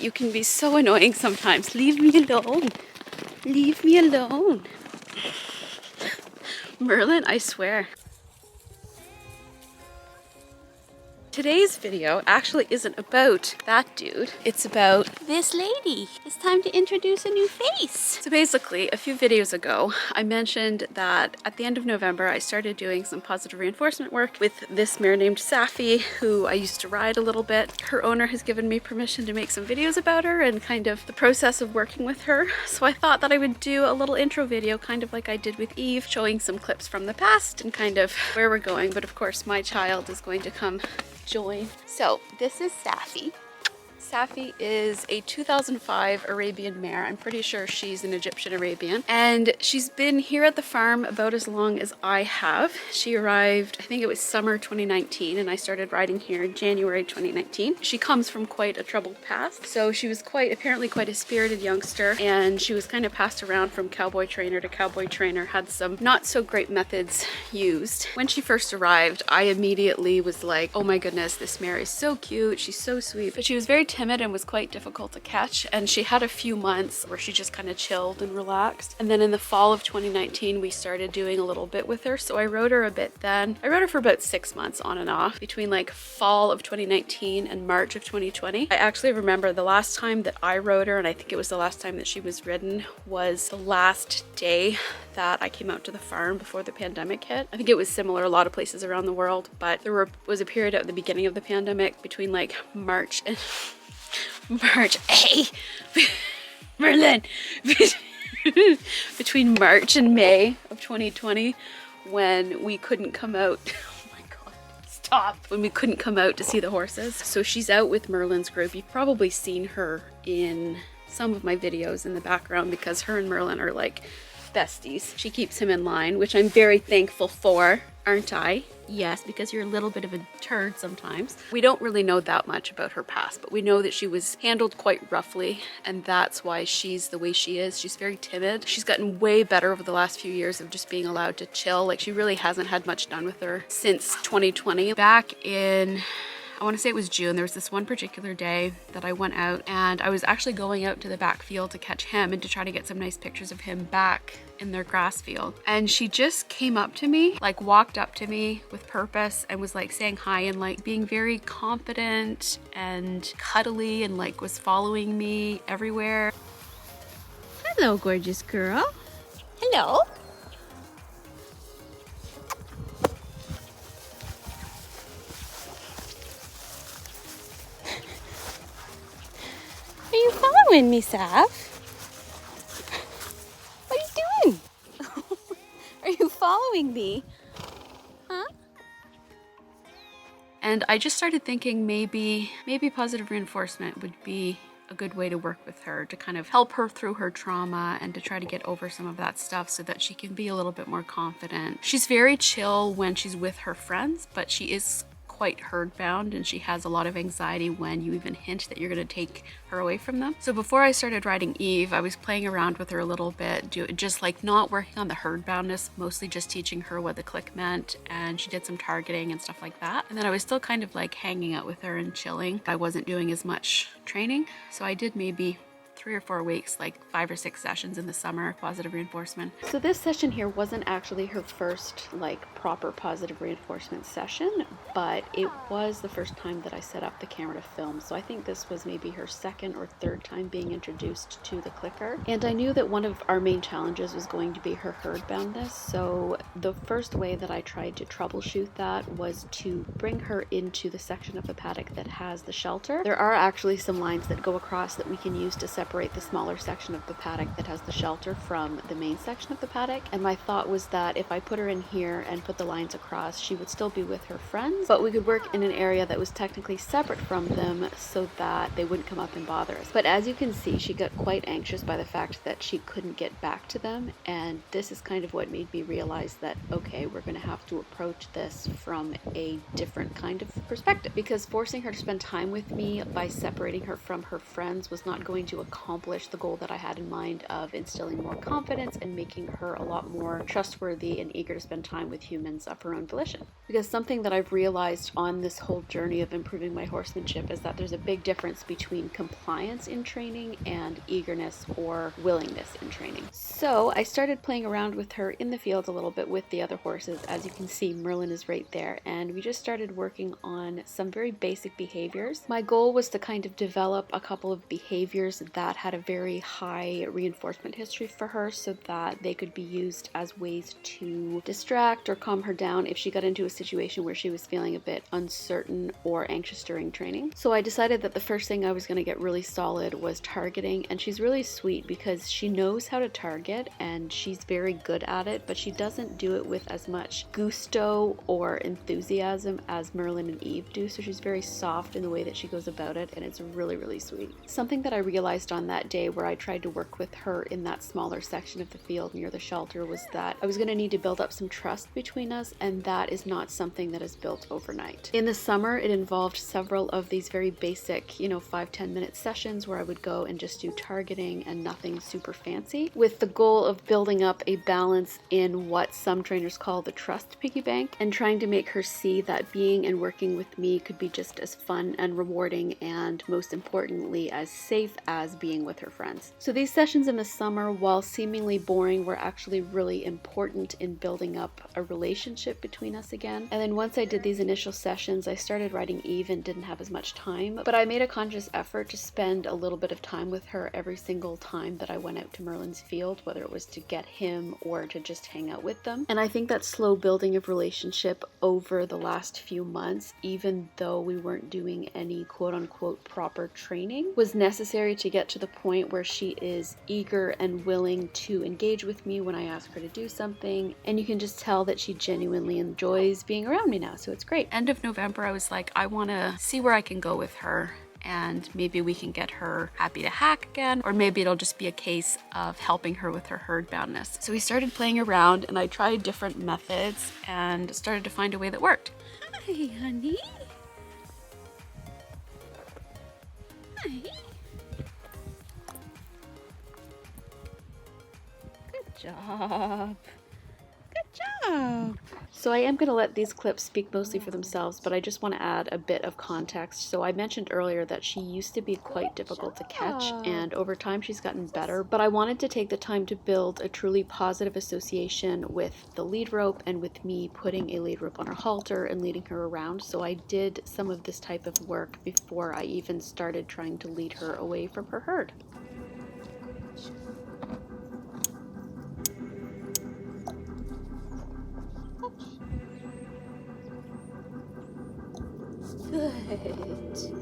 You can be so annoying sometimes. Leave me alone. Leave me alone. Merlin, I swear. Today's video actually isn't about that dude. It's about this lady. It's time to introduce a new face. So basically, a few videos ago, I mentioned that at the end of November, I started doing some positive reinforcement work with this mare named Safi, who I used to ride a little bit. Her owner has given me permission to make some videos about her and kind of the process of working with her. So I thought that I would do a little intro video, kind of like I did with Eve, showing some clips from the past and kind of where we're going. But of course, my child is going to come join. So this is Safi. Safi is a 2005 Arabian mare. I'm pretty sure she's an Egyptian Arabian. And she's been here at the farm about as long as I have. She arrived, I think it was summer 2019, and I started riding here in January 2019. She comes from quite a troubled past. So she was apparently quite a spirited youngster, and she was kind of passed around from cowboy trainer to cowboy trainer, had some not so great methods used. When she first arrived, I immediately was like, oh my goodness, this mare is so cute. She's so sweet. But she was very timid and was quite difficult to catch, and she had a few months where she just kind of chilled and relaxed. And then in the fall of 2019 we started doing a little bit with her, so I rode her a bit then. I rode her for about 6 months on and off between like fall of 2019 and March of 2020. I actually remember the last time that I rode her, and I think it was the last time that she was ridden, was the last day that I came out to the farm before the pandemic hit. I think it was similar a lot of places around the world, but there was a period at the beginning of the pandemic between like March and Merlin, between March and May of 2020, when we couldn't come out. Oh my god, stop. When we couldn't come out to see the horses. So she's out with Merlin's group. You've probably seen her in some of my videos in the background because her and Merlin are like besties. She keeps him in line, which I'm very thankful for, aren't I? Yes, because you're a little bit of a turd sometimes. We don't really know that much about her past, but we know that she was handled quite roughly, and that's why she's the way she is. She's very timid. She's gotten way better over the last few years of just being allowed to chill. Like, she really hasn't had much done with her since 2020. Back in, I want to say it was June, there was this one particular day that I went out, and I was actually going out to the back field to catch him and to try to get some nice pictures of him back in their grass field. And she just came up to me, like walked up to me with purpose and was like saying hi and like being very confident and cuddly and like was following me everywhere. Hello, gorgeous girl. Hello. Are you following me, Saf? What are you doing? Are you following me? Huh? And I just started thinking maybe positive reinforcement would be a good way to work with her, to kind of help her through her trauma and to try to get over some of that stuff so that she can be a little bit more confident. She's very chill when she's with her friends, but she is quite herd bound, and she has a lot of anxiety when you even hint that you're going to take her away from them. So before I started riding Eve, I was playing around with her a little bit, just like not working on the herd boundness, mostly just teaching her what the click meant, and she did some targeting and stuff like that. And then I was still kind of like hanging out with her and chilling. I wasn't doing as much training, so I did maybe 3 or 4 weeks, like 5 or 6 sessions in the summer, positive reinforcement. So this session here wasn't actually her first like proper positive reinforcement session, but it was the first time that I set up the camera to film. So I think this was maybe her second or third time being introduced to the clicker. And I knew that one of our main challenges was going to be her herd boundness. So the first way that I tried to troubleshoot that was to bring her into the section of the paddock that has the shelter. There are actually some lines that go across that we can use to separate the smaller section of the paddock that has the shelter from the main section of the paddock. And my thought was that if I put her in here and put the lines across, she would still be with her friends, but we could work in an area that was technically separate from them so that they wouldn't come up and bother us. But as you can see, she got quite anxious by the fact that she couldn't get back to them, and this is kind of what made me realize that, okay, we're going to have to approach this from a different kind of perspective, because forcing her to spend time with me by separating her from her friends was not going to accomplish accomplish the goal that I had in mind of instilling more confidence and making her a lot more trustworthy and eager to spend time with humans of her own volition. Because something that I've realized on this whole journey of improving my horsemanship is that there's a big difference between compliance in training and eagerness or willingness in training. So I started playing around with her in the field a little bit with the other horses. As you can see, Merlin is right there, and we just started working on some very basic behaviors. My goal was to kind of develop a couple of behaviors that had a very high reinforcement history for her so that they could be used as ways to distract or calm her down if she got into a situation where she was feeling a bit uncertain or anxious during training. So I decided that the first thing I was going to get really solid was targeting, and she's really sweet because she knows how to target and she's very good at it, but she doesn't do it with as much gusto or enthusiasm as Merlin and Eve do, so she's very soft in the way that she goes about it, and it's really, really sweet. Something that I realized on that day where I tried to work with her in that smaller section of the field near the shelter was that I was going to need to build up some trust between us, and that is not something that is built overnight. In the summer, it involved several of these very basic, 5-10 minute sessions where I would go and just do targeting and nothing super fancy, with the goal of building up a balance in what some trainers call the trust piggy bank, and trying to make her see that being and working with me could be just as fun and rewarding, and most importantly, as safe as being with her friends. So these sessions in the summer, while seemingly boring, were actually really important in building up a relationship between us again. And then once I did these initial sessions, I started riding Eve and didn't have as much time, but I made a conscious effort to spend a little bit of time with her every single time that I went out to Merlin's field, whether it was to get him or to just hang out with them. And I think that slow building of relationship over the last few months, even though we weren't doing any quote-unquote proper training, was necessary to get to the point where she is eager and willing to engage with me when I ask her to do something, and you can just tell that she genuinely enjoys being around me now, so it's great. End of November, I was like, I want to see where I can go with her, and maybe we can get her happy to hack again, or maybe it'll just be a case of helping her with her herd boundness. So we started playing around, and I tried different methods and started to find a way that worked. Hi, honey. Hi. Good job. Good job. So I am going to let these clips speak mostly for themselves, but I just want to add a bit of context. So I mentioned earlier that she used to be quite difficult to catch, and over time she's gotten better, but I wanted to take the time to build a truly positive association with the lead rope and with me putting a lead rope on her halter and leading her around. So I did some of this type of work before I even started trying to lead her away from her herd. Good.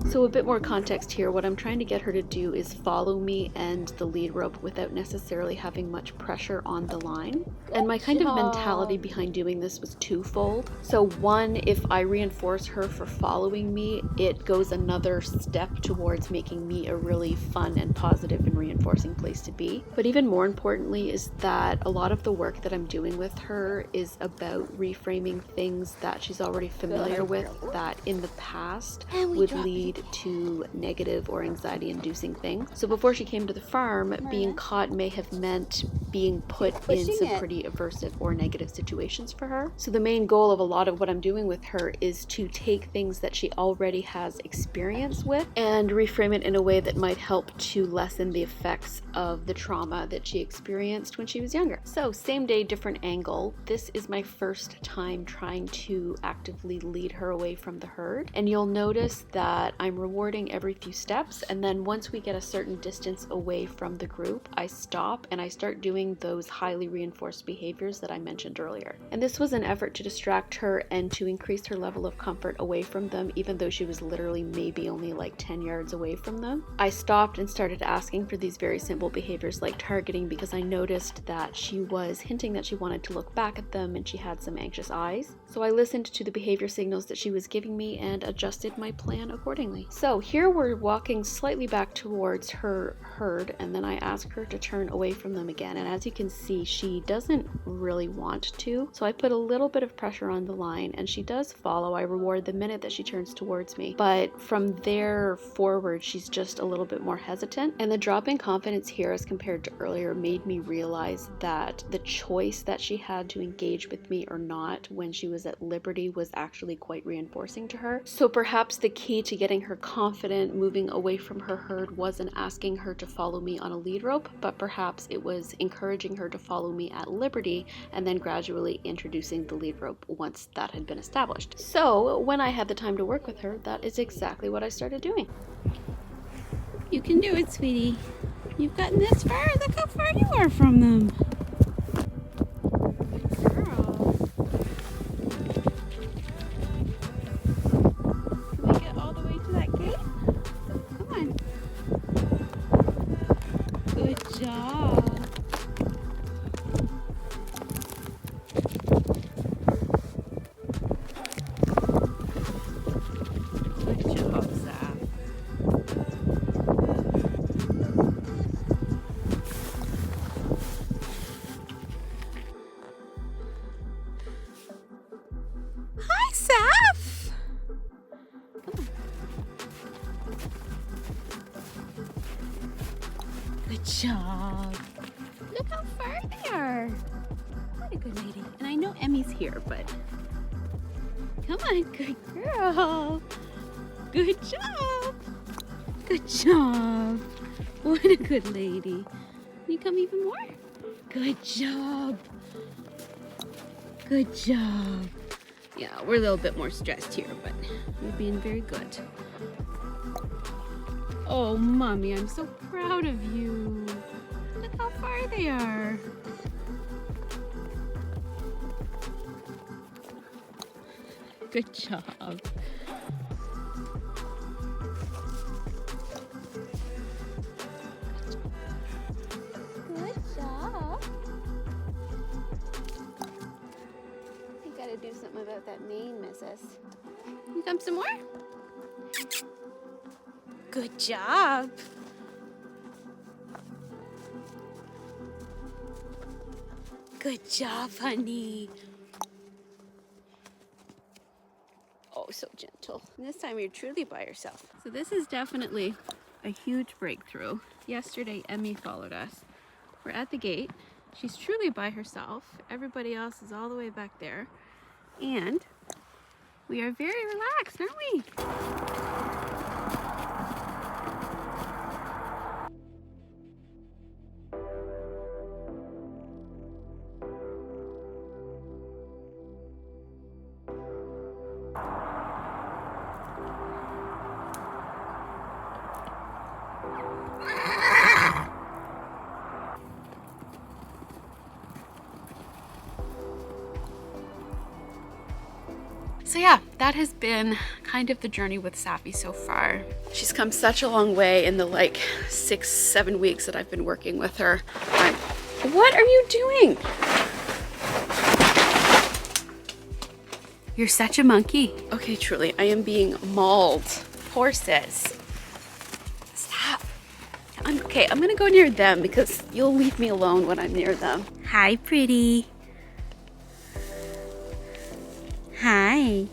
So a bit more context here. What I'm trying to get her to do is follow me and the lead rope without necessarily having much pressure on the line. And my kind of mentality behind doing this was twofold. So one, if I reinforce her for following me, it goes another step towards making me a really fun and positive and reinforcing place to be. But even more importantly is that a lot of the work that I'm doing with her is about reframing things that she's already familiar with that in the past would lead to negative or anxiety-inducing things. So before she came to the farm, being caught may have meant being put in some pretty aversive or negative situations for her. So the main goal of a lot of what I'm doing with her is to take things that she already has experience with and reframe it in a way that might help to lessen the effects of the trauma that she experienced when she was younger. So same day, different angle. This is my first time trying to actively lead her away from the herd, and you'll notice that I'm rewarding every few steps, and then once we get a certain distance away from the group, I stop and I start doing those highly reinforced behaviors that I mentioned earlier. And this was an effort to distract her and to increase her level of comfort away from them, even though she was literally maybe only like 10 yards away from them. I stopped and started asking for these very simple behaviors like targeting, because I noticed that she was hinting that she wanted to look back at them and she had some anxious eyes. So I listened to the behavior signals that she was giving me and adjusted my plan accordingly. anyway. So here we're walking slightly back towards her herd, and then I ask her to turn away from them again. And as you can see, she doesn't really want to. So I put a little bit of pressure on the line, and she does follow. I reward the minute that she turns towards me. But from there forward, she's just a little bit more hesitant. And the drop in confidence here as compared to earlier made me realize that the choice that she had to engage with me or not when she was at liberty was actually quite reinforcing to her. So perhaps the key to getting her confident moving away from her herd wasn't asking her to follow me on a lead rope, but perhaps it was encouraging her to follow me at liberty and then gradually introducing the lead rope once that had been established. So when I had the time to work with her, that is exactly what I started doing. You can do it, sweetie. You've gotten this far. Look how far you are from them. Good girl. Can we get all the way to that gate? Come on. Good job. Good job, Saf. Hi, Saf. Good job. Look how far they are. What a good lady. And I know Emmy's here, but come on, good girl. Good job. Good job. What a good lady. Can you come even more? Good job. Good job. Yeah, we're a little bit more stressed here, but you're being very good. Oh, Mommy, I'm so proud of you. Look how far they are. Good job. Good job. You gotta do something about that mane, missus. You come some more? Good job. Good job, honey. Oh, so gentle. And this time you're truly by yourself. So this is definitely a huge breakthrough. Yesterday, Emmy followed us. We're at the gate. She's truly by herself. Everybody else is all the way back there. And we are very relaxed, aren't we? So yeah, that has been kind of the journey with Safi so far. She's come such a long way in the like 6-7 weeks that I've been working with her. What are you doing? You're such a monkey. Okay, truly, I am being mauled. Horses. Stop. Okay, I'm gonna go near them because you'll leave me alone when I'm near them. Hi, pretty. Hi.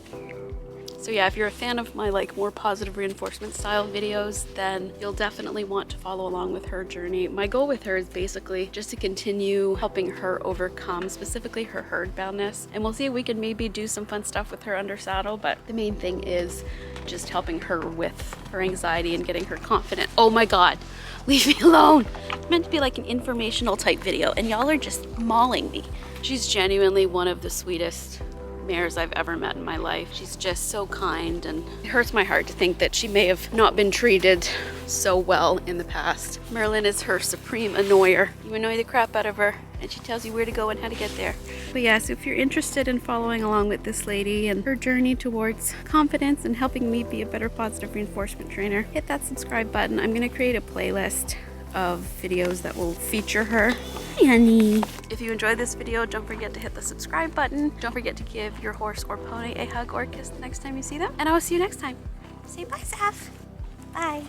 So yeah, if you're a fan of my like more positive reinforcement style videos, then you'll definitely want to follow along with her journey. My goal with her is basically just to continue helping her overcome specifically her herd boundness. And we'll see if we can maybe do some fun stuff with her under saddle, but the main thing is just helping her with her anxiety and getting her confident. Oh my God, leave me alone. It's meant to be like an informational type video and y'all are just mauling me. She's genuinely one of the sweetest mares I've ever met in my life. She's just so kind, and it hurts my heart to think that she may have not been treated so well in the past. Merlin is her supreme annoyer. You annoy the crap out of her and she tells you where to go and how to get there. But yeah, so if you're interested in following along with this lady and her journey towards confidence and helping me be a better positive reinforcement trainer, hit that subscribe button. I'm gonna create a playlist of videos that will feature her. Hi, honey. If you enjoyed this video, don't forget to hit the subscribe button. Don't forget to give your horse or pony a hug or a kiss the next time you see them. And I will see you next time. Say bye, Saf. Bye.